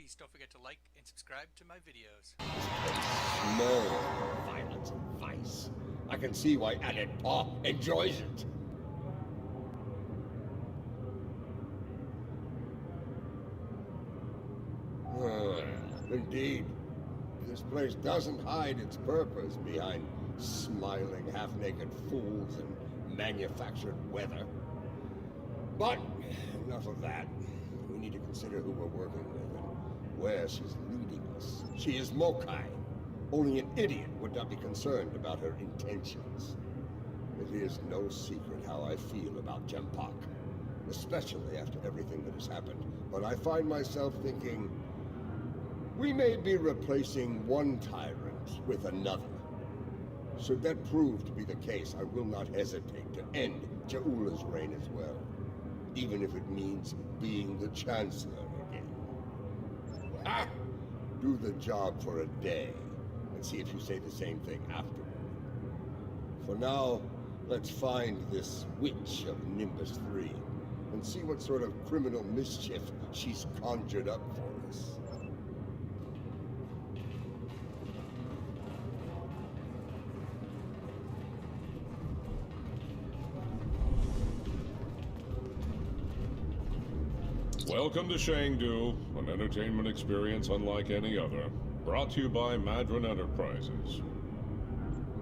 Please don't forget to like and subscribe to my videos. Small violence and vice. I can see why Added Paw enjoys it. Indeed. This place doesn't hide its purpose behind smiling, half-naked fools and manufactured weather. But enough of that. We need to consider who we're working with and where she's leading us. She is Mokai. Only an idiot would not be concerned about her intentions. It is no secret how I feel about Jempak, especially after everything that has happened. But I find myself thinking, we may be replacing one tyrant with another. Should that prove to be the case, I will not hesitate to end Jaula's reign as well, even if it means being the Chancellor again. Ha! Do the job for a day, and see if you say the same thing afterward. For now, let's find this witch of Nimbus 3, and see what sort of criminal mischief she's conjured up for us. Welcome to Shangdu, an entertainment experience unlike any other. Brought to you by Madron Enterprises.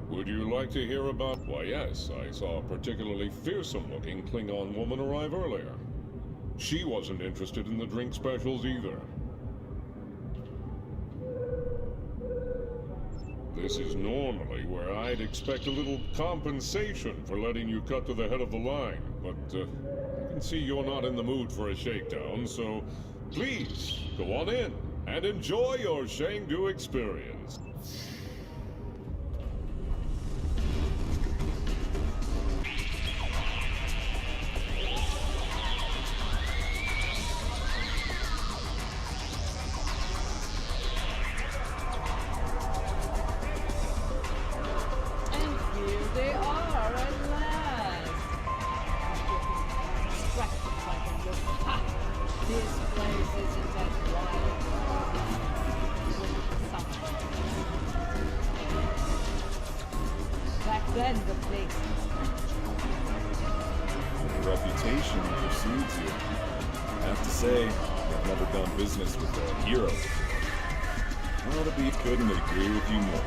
Would you like to hear about... Why yes, I saw a particularly fearsome-looking Klingon woman arrive earlier. She wasn't interested in the drink specials either. This is normally where I'd expect a little compensation for letting you cut to the head of the line, but I can see you're not in the mood for a shakedown, so please, go on in and enjoy your Shangdu experience. Then the place. The reputation precedes you. I have to say, I've never done business with a hero. Well, to be couldn't agree with you more.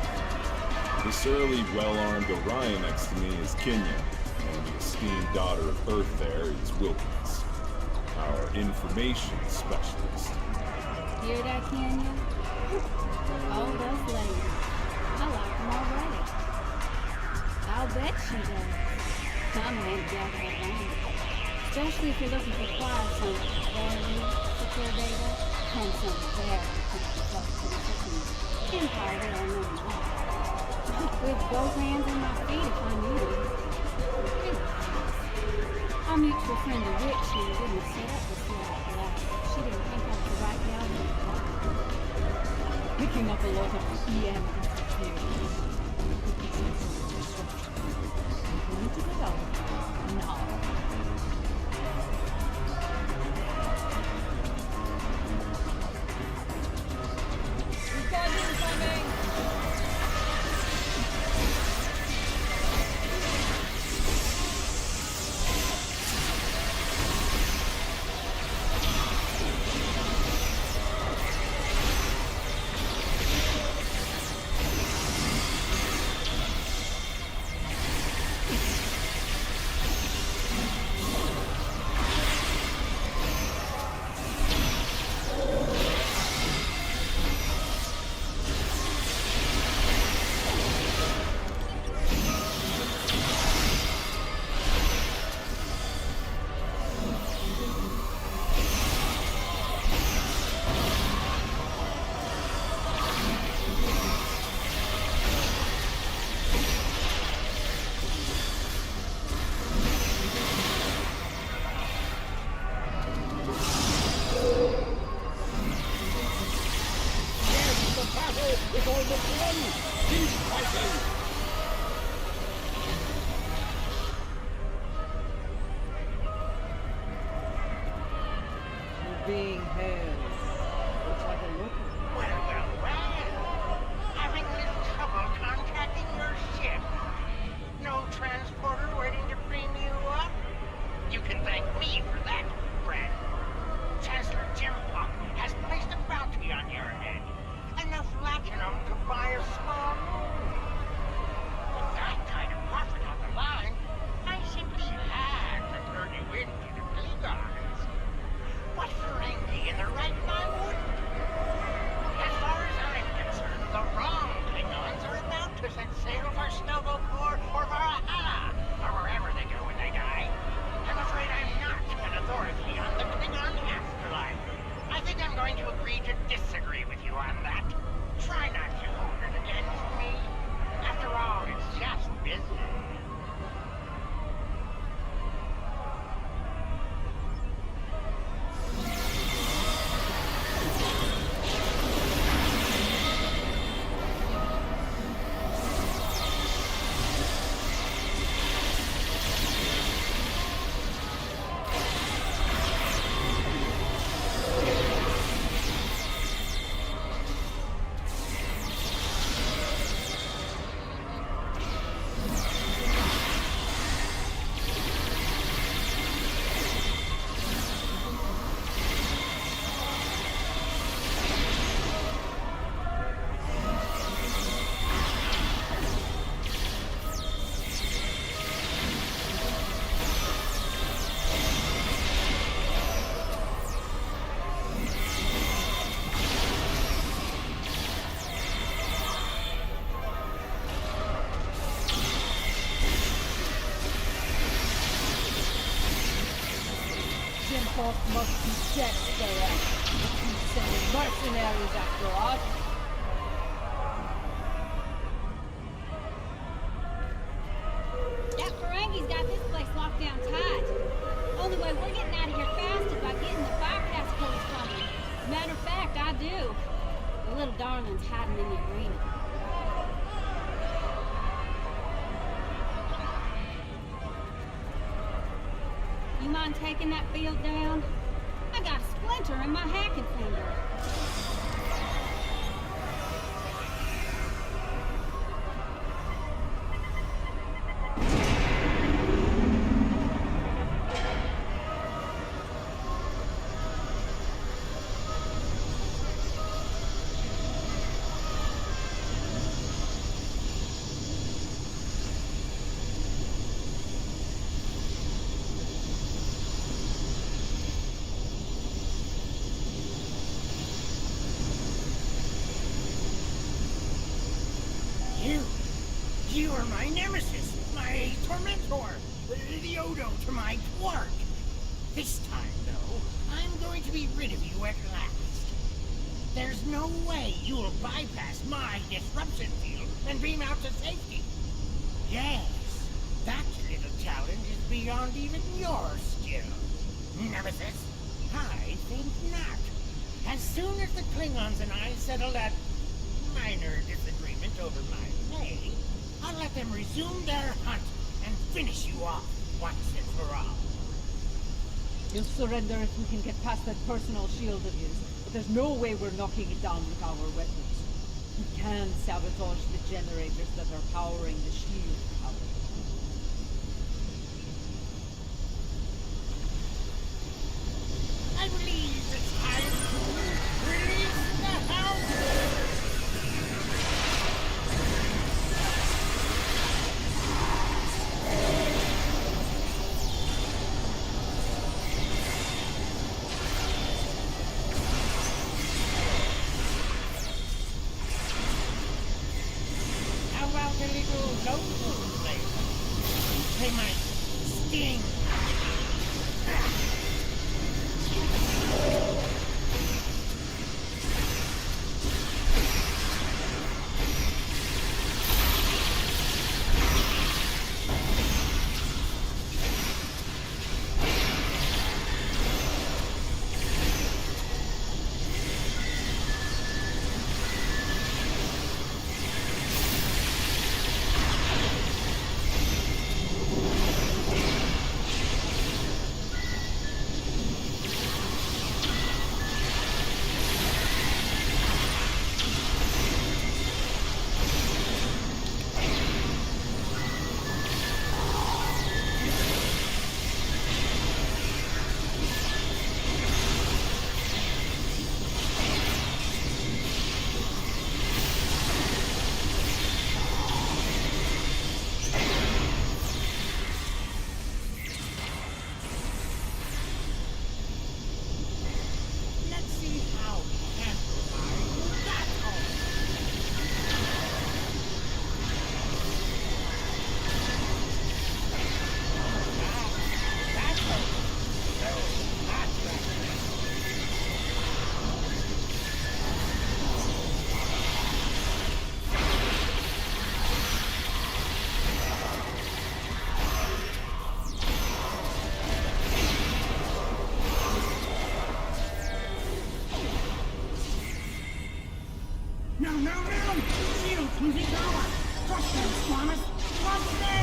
The surly, well-armed Orion next to me is Kenya, and the esteemed daughter of Earth there is Wilkins, our information specialist. Hear that, Kenya? All those ladies. I like them already. I'll bet she does. Some ain't got her own. Especially if you're looking to acquire some very secure data and some very secure empire that I know you want. With both hands on my feet if I need it. Our mutual friend the witch here didn't set up this little lab. She didn't think I was the right gal to be picking up a lot of EM experience. Need to go. No. We've got incoming! Being held, which I agree to disagree with you on that. Try not to hold it against me. After all, it's just business. Must be checked, Sarah. He's sending mercenaries after us. That Ferengi's got this place locked down tight. Only way we're getting out of here fast is by getting the bypass codes from him. Matter of fact, I do. The little darling's hiding in the arena. You mind taking that field down? I got a splinter in my hacking finger. You are my nemesis, my tormentor, the Odo to my quark. This time, though, I'm going to be rid of you at last. There's no way you'll bypass my disruption field and beam out to safety. Yes, that little challenge is beyond even your skill. Nemesis, I think not. As soon as the Klingons and I settle that minor disagreement over my pay, I'll let them resume their hunt and finish you off once and for all. You'll surrender if we can get past that personal shield of yours, but there's no way we're knocking it down with our weapons. We can sabotage the generators that are powering the shield tower. I believe it's time to release the house! How about a little local flavor? They might sting. No, no, no! Shield's losing power! Crush them, Squammus! Crush them!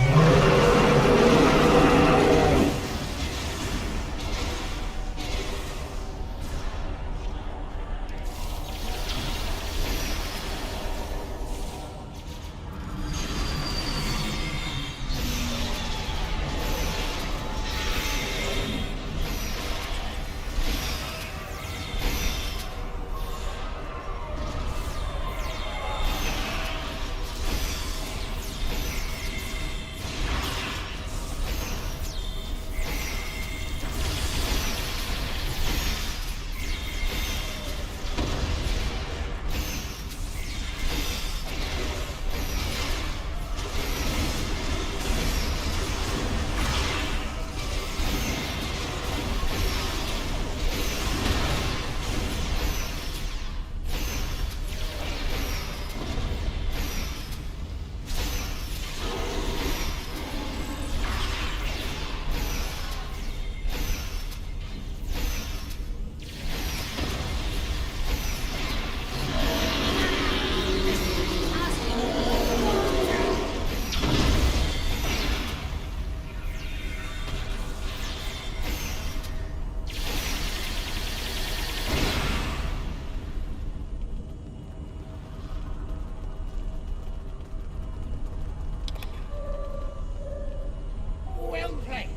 Well played.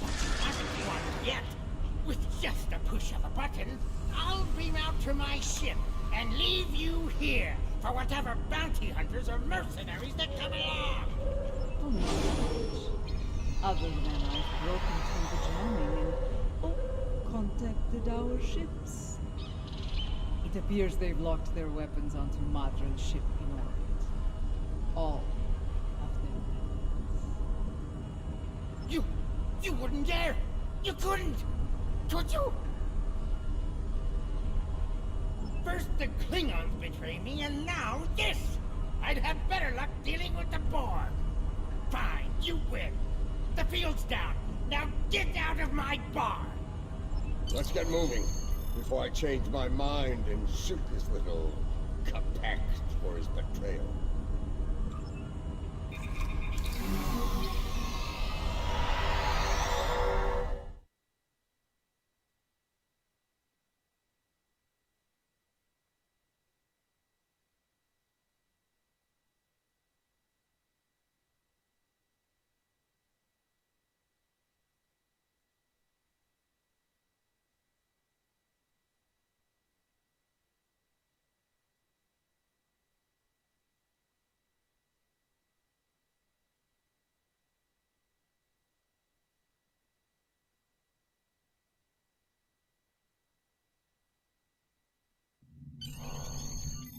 Not one yet. With just a push of a button, I'll beam out to my ship and leave you here for whatever bounty hunters or mercenaries that come along. Oh, not much. Other than I've broken through the jamming and contacted our ships. It appears they've locked their weapons onto Madra's ship in orbit. All of their weapons. You wouldn't dare! You couldn't! Could you? First the Klingons betray me, and now this! I'd have better luck dealing with the Borg. Fine, you win. The field's down. Now get out of my bar! Let's get moving before I change my mind and shoot this little Capex for his betrayal.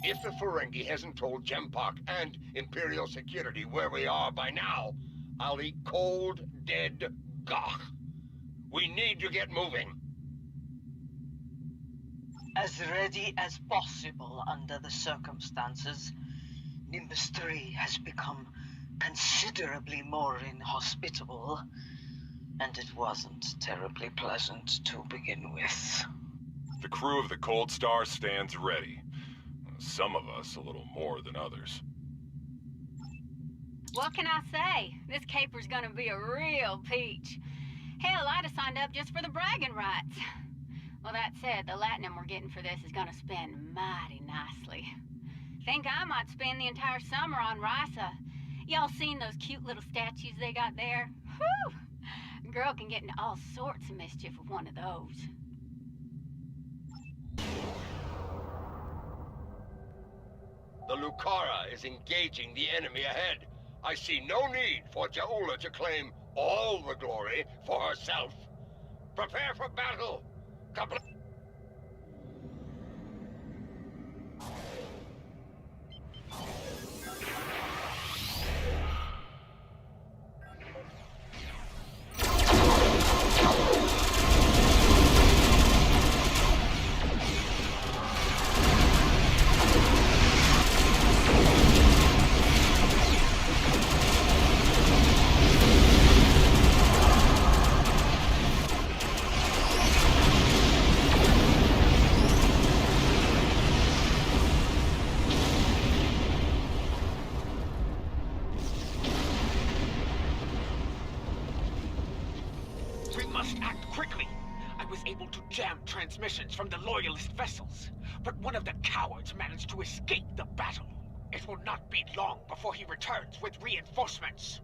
If the Ferengi hasn't told Gempak and Imperial Security where we are by now, I'll eat cold, dead gagh. We need to get moving. As ready as possible under the circumstances. Nimbus 3 has become considerably more inhospitable, and it wasn't terribly pleasant to begin with. The crew of the Cold Star stands ready. Some of us a little more than others. What can I say? This caper's gonna be a real peach. Hell, I'd have signed up just for the bragging rights. Well, that said, the latinum we're getting for this is gonna spend mighty nicely. Think I might spend the entire summer on Risa. Y'all seen those cute little statues they got there? Whew! Girl can get into all sorts of mischief with one of those. The Lucara is engaging the enemy ahead. I see no need for Jaula to claim all the glory for herself. Prepare for battle. transmissions from the Loyalist vessels, but one of the cowards managed to escape the battle. It will not be long before he returns with reinforcements.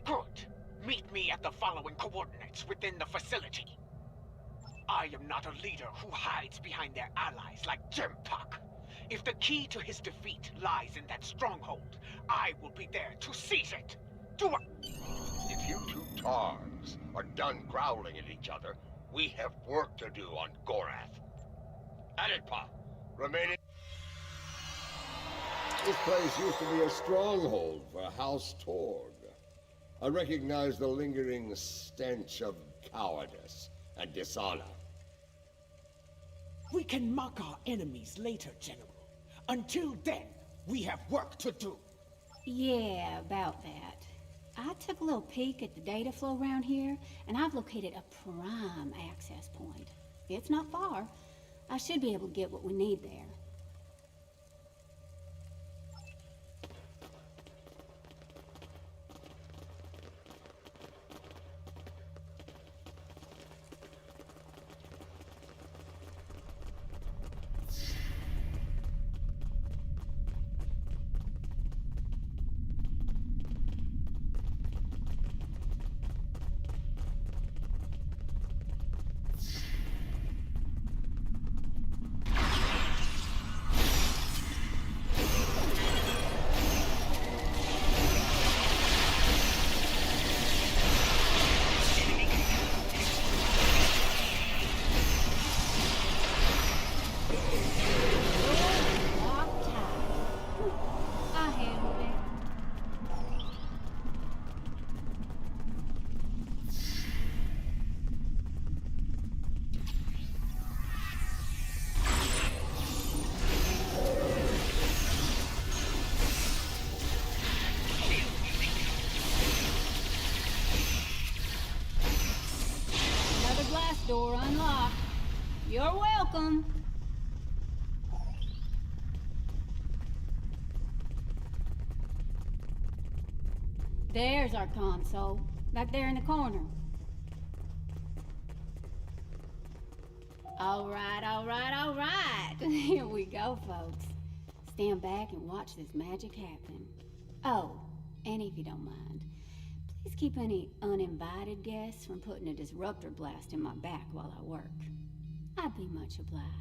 Good. Meet me at the following coordinates within the facility. I am not a leader who hides behind their allies like Jimpak. If the key to his defeat lies in that stronghold, I will be there to seize it. If you two Tars are done growling at each other, we have work to do on Gorath. Aditpa, remaining... This place used to be a stronghold for House Torg. I recognize the lingering stench of cowardice and dishonor. We can mock our enemies later, General. Until then, we have work to do. Yeah, about that. I took a little peek at the data flow around here, and I've located a prime access point. It's not far. I should be able to get what we need there. Door unlocked. You're welcome. There's our console, back there in the corner. All right, all right, all right. Here we go, folks. Stand back and watch this magic happen. Oh, and if you don't mind, please keep any uninvited guests from putting a disruptor blast in my back while I work. I'd be much obliged.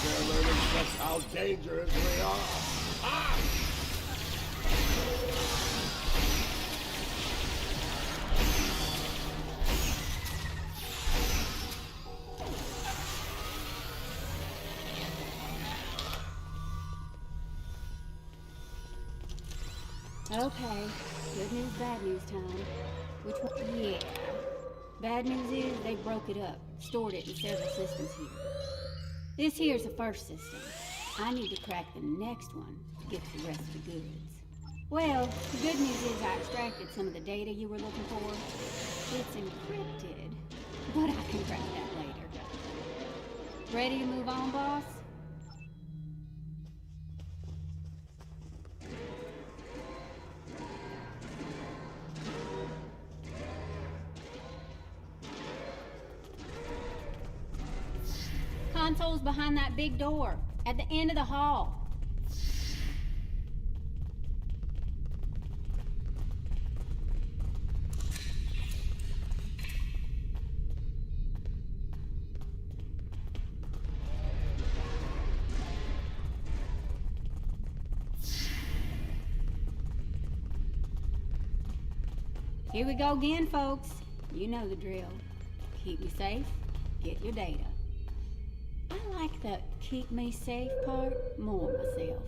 They're learning just how dangerous we are. Ah! Okay, good news, bad news time. Which one? Yeah. Bad news is they broke it up, stored it in several systems here. This here's the first system. I need to crack the next one to get the rest of the goods. Well, the good news is I extracted some of the data you were looking for. It's encrypted, but I can crack that later. Ready to move on, boss? Console's behind that big door, at the end of the hall. Here we go again, folks. You know the drill. Keep me safe, get your data. I like the keep me safe part more myself.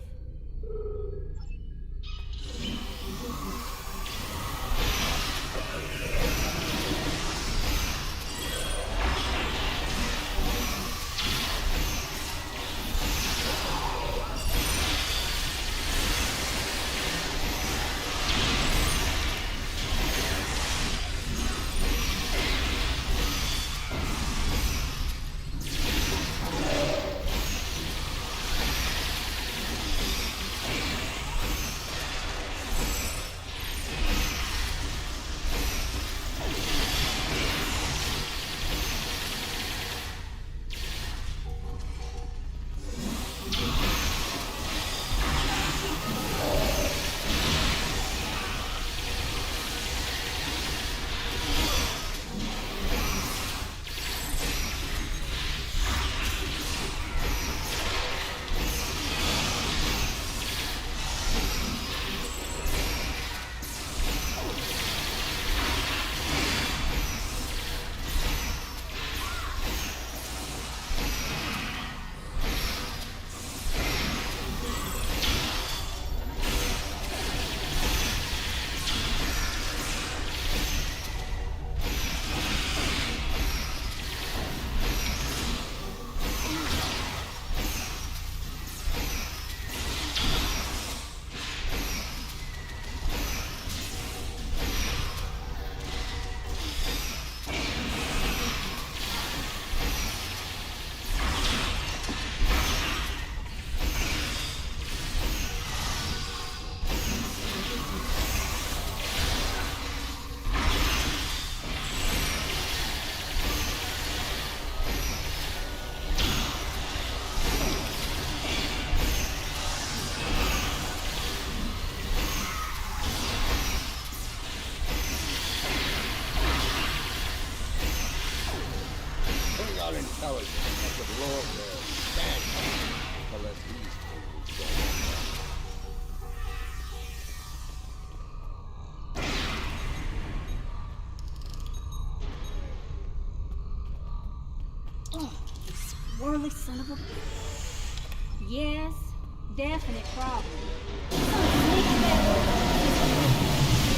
Intelligence, I could blow up their stand to let these fools go. Oh, you squirrely son of a... Yes, definite problem.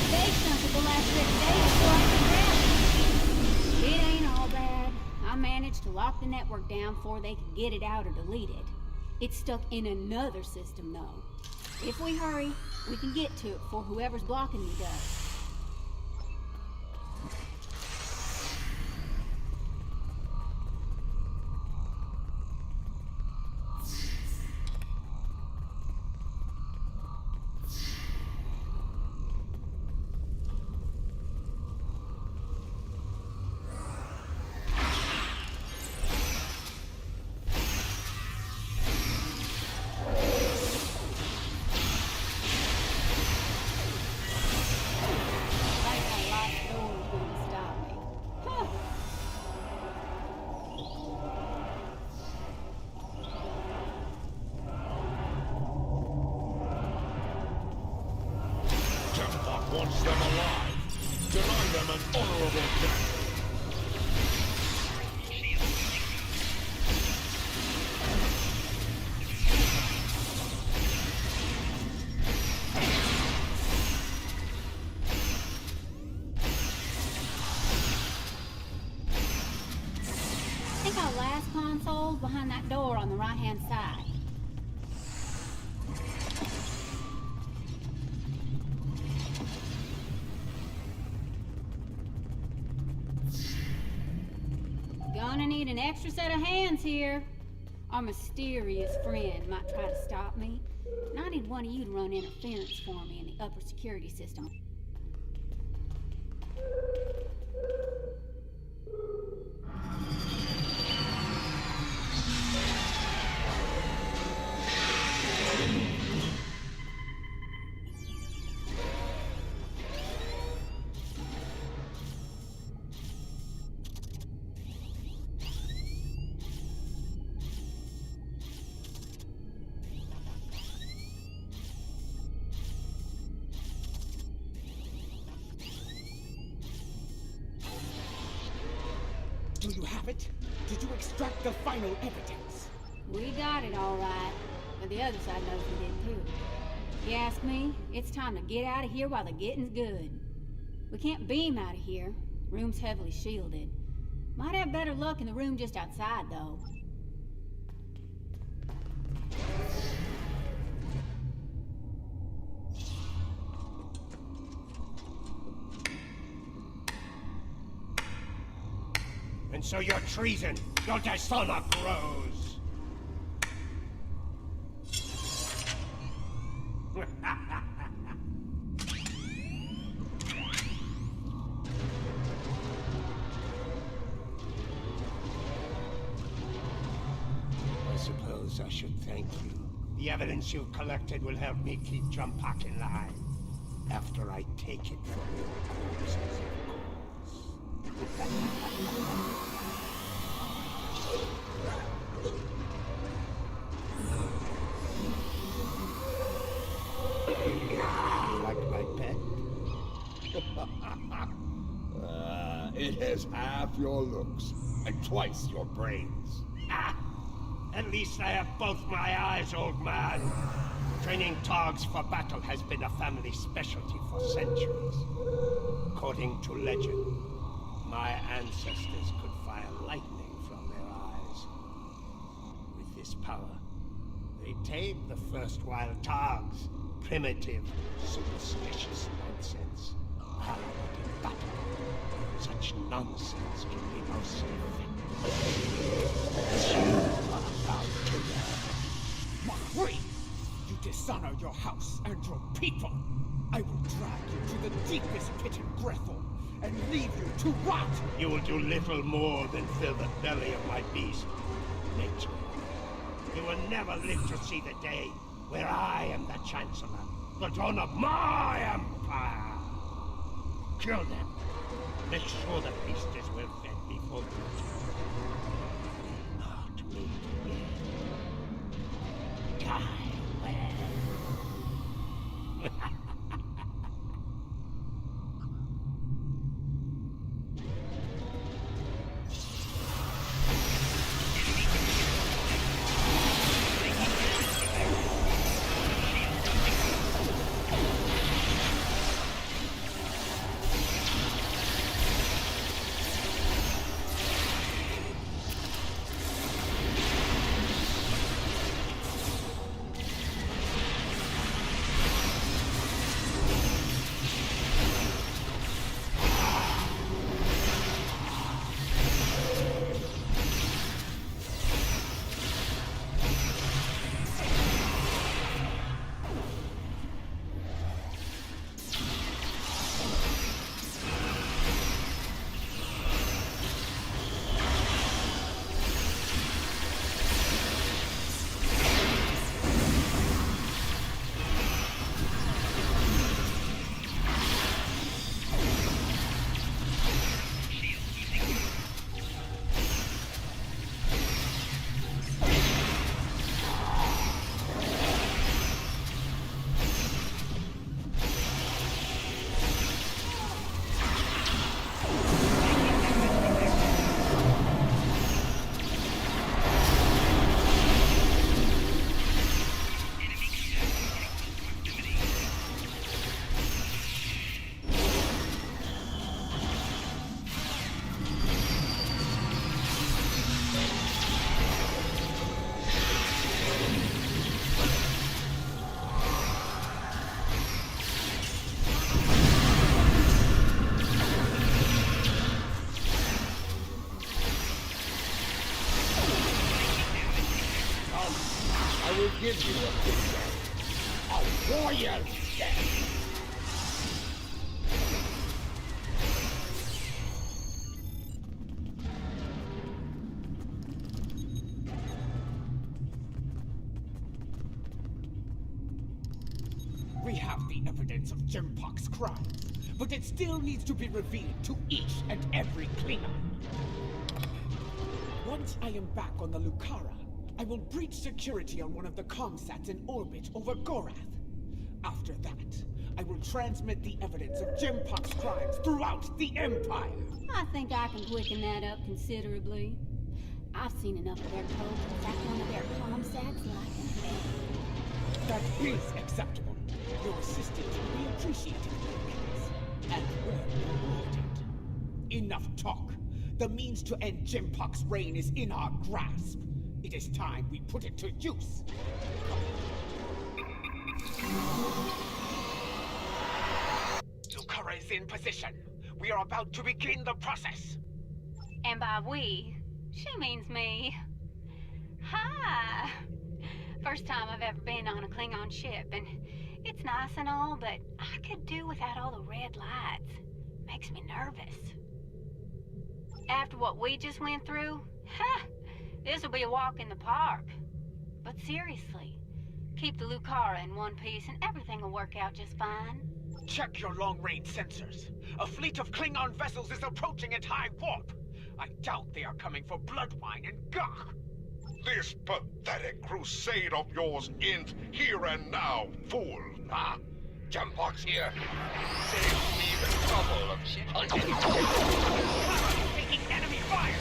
They sunk the last 6 days before I could grab it. It ain't all bad. I managed to lock the network down before they could get it out or delete it. It's stuck in another system, though. If we hurry, we can get to it before whoever's blocking me does. Wants them alive. Deny them an honorable death. controls behind that door on the right-hand side. Gonna need an extra set of hands here. Our mysterious friend might try to stop me, and I need one of you to run interference for me in the upper security system. Do you have it? Did you extract the final evidence? We got it all right, but the other side knows we did too. You ask me, it's time to get out of here while the getting's good. We can't beam out of here. Room's heavily shielded. Might have better luck in the room just outside, though. And so your treason, your dishonor grows. I suppose I should thank you. The evidence you've collected will help me keep Jumpak in line. After I take it from your corpses, of course. You like my pet? It has half your looks and twice your brains. Ah! At least I have both my eyes, old man. Training Targs for battle has been a family specialty for centuries. According to legend, my ancestors could fire lightning from their eyes. With this power, they tamed the first wild Targs. Primitive, superstitious nonsense. Ah, but in battle, such nonsense can be most effective. You are about to learn. Mahri! You dishonor your house and your people! I will drag you to the deepest pit in Grethel and leave you to rot! You will do little more than fill the belly of my beast, nature. You will never live to see the day where I am the Chancellor, the dawn of my empire. Kill them. Make sure the beast is well fed before you do. Not meet again. Die well. give you a picture. A warrior's death. We have the evidence of Jimpok's crimes, but it still needs to be revealed to each and every Klingon. Once I am back on the Lucara, I will breach security on one of the comsats in orbit over Gorath. After that, I will transmit the evidence of Jimpok's crimes throughout the Empire. I think I can quicken that up considerably. I've seen enough of their code to track one of their comsats like an egg. That is acceptable. Your assistance will be appreciated in my case, and well rewarded. Enough talk. The means to end Jimpok's reign is in our grasp. It is time we put it to use. Lucara is in position. We are about to begin the process. And by we, she means me. Hi! First time I've ever been on a Klingon ship, and it's nice and all, but I could do without all the red lights. Makes me nervous. After what we just went through, this'll be a walk in the park. But seriously, keep the Lucara in one piece and everything will work out just fine. Check your long-range sensors. A fleet of Klingon vessels is approaching at high warp. I doubt they are coming for Bloodwine and Gach. This pathetic crusade of yours ends here and now, fool. Huh? Jimpok's here. Save me the trouble of hunting. Taking enemy fire!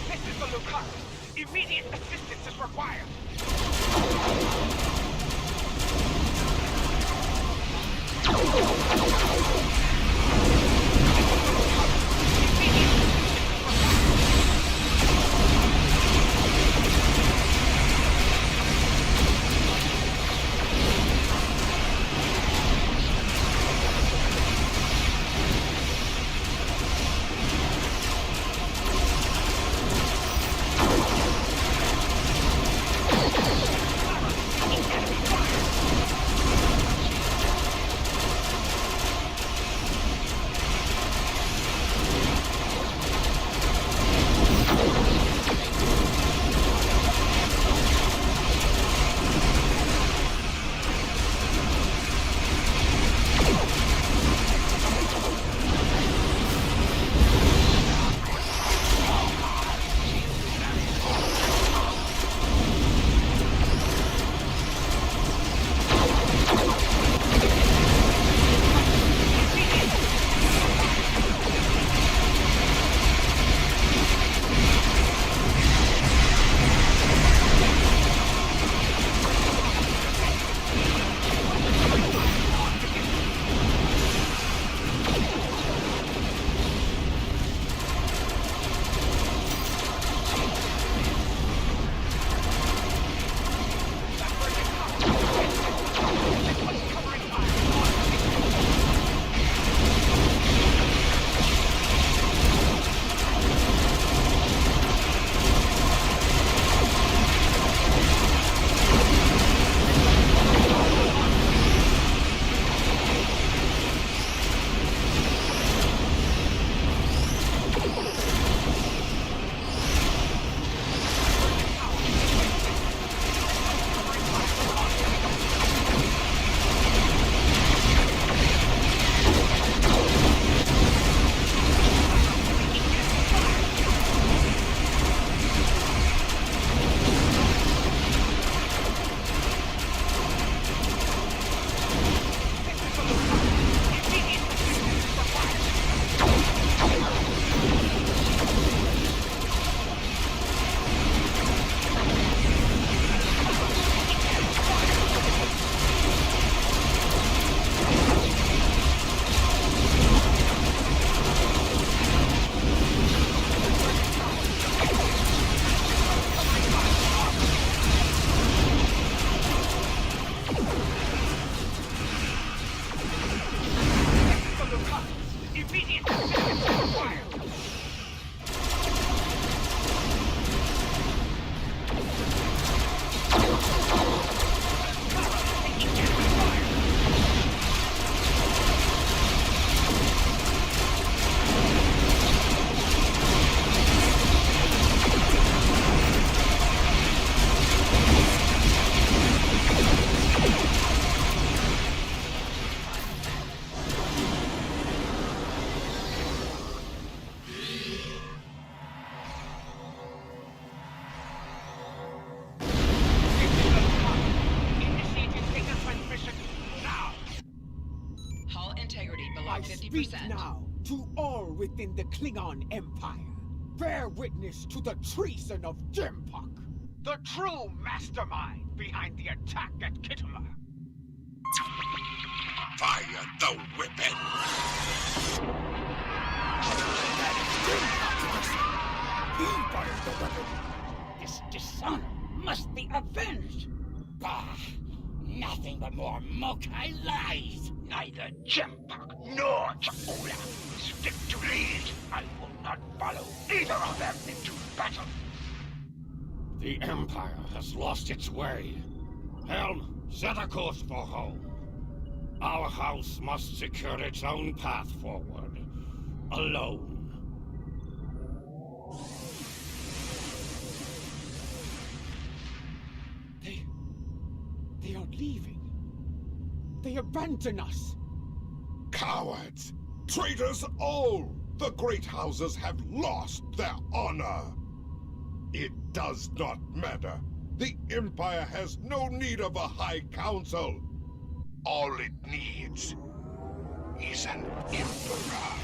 This is the Lucara. Immediate assistance is required. Immediate assistance required! I speak now to all within the Klingon Empire. Bear witness to the treason of Jempok. The true mastermind behind the attack at Kittimer. Fire the weapon! He fired the weapon! This dishonor must be avenged! Bah! Nothing but more Mokai lies! Neither Jempok nor Chakula is fit to lead. I will not follow either of them into battle. The Empire has lost its way. Helm, set a course for home. Our house must secure its own path forward. Alone. They are leaving. They abandon us. Cowards! Traitors all! The great houses have lost their honor! It does not matter. The Empire has no need of a High Council. All it needs is an Emperor.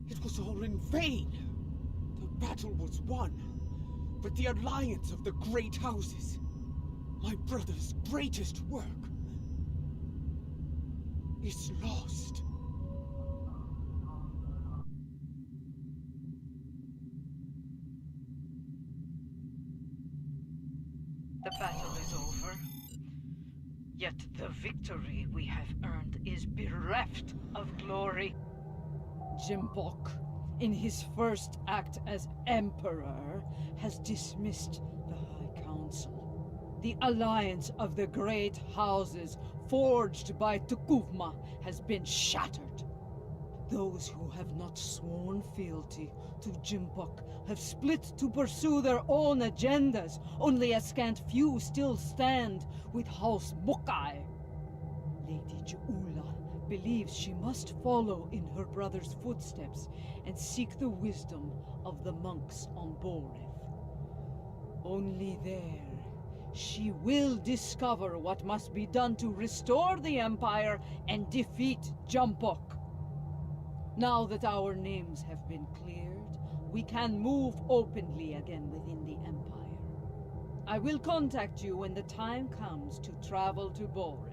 It was all in vain. The battle was won, but the alliance of the great houses, my brother's greatest work, is lost. The battle is over. Yet the victory we have earned is bereft of glory. Jempok, in his first act as Emperor, has dismissed the High Council. The alliance of the great houses forged by Tukuvma has been shattered. Those who have not sworn fealty to Jempok have split to pursue their own agendas. Only a scant few still stand with House Mokai. Lady Juula believes she must follow in her brother's footsteps and seek the wisdom of the monks on Boreth. Only there she will discover what must be done to restore the Empire and defeat Jempok. Now that our names have been cleared, we can move openly again within the Empire. I will contact you when the time comes to travel to Boreth.